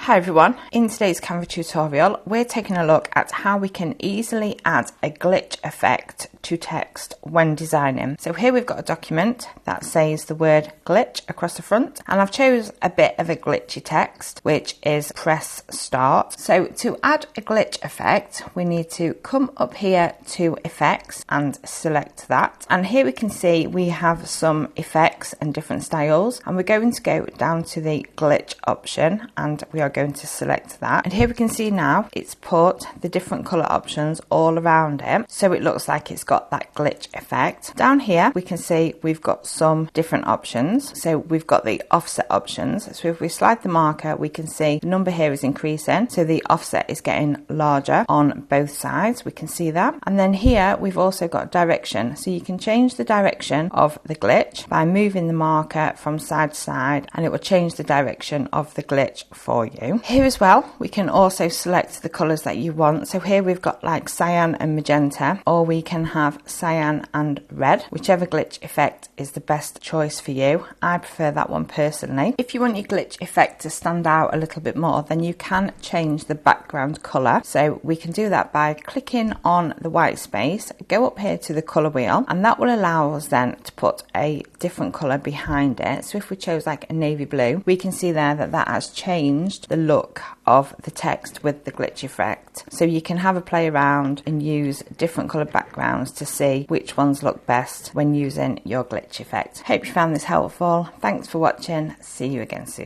Hi everyone, in today's Canva tutorial we're taking a look at how we can easily add a glitch effect to text when designing. So here we've got a document that says the word glitch across the front, and I've chosen a bit of a glitchy text which is press start. So to add a glitch effect we need to come up here to effects and select that, and here we can see we have some effects and different styles, and we're going to go down to the glitch option and we are going to select that, and here we can see now it's put the different color options all around it, so it looks like it's got that glitch effect. Down here we can see we've got some different options. So we've got the offset options, so if we slide the marker we can see the number here is increasing, so the offset is getting larger on both sides, we can see that. And then here we've also got direction, so you can change the direction of the glitch by moving the marker from side to side, and it will change the direction of the glitch for you. Here as well we can also select the colors that you want, so here we've got like cyan and magenta, or we can have cyan and red, whichever glitch effect is the best choice for you. I prefer that one personally. If you want your glitch effect to stand out a little bit more, then you can change the background color, so we can do that by clicking on the white space, go up here to the color wheel, and that will allow us then to put a different color behind it. So if we chose like a navy blue, we can see there that that has changed the look of the text with the glitch effect. So you can have a play around and use different color backgrounds to see which ones look best when using your glitch effect. Hope you found this helpful. Thanks for watching. See you again soon.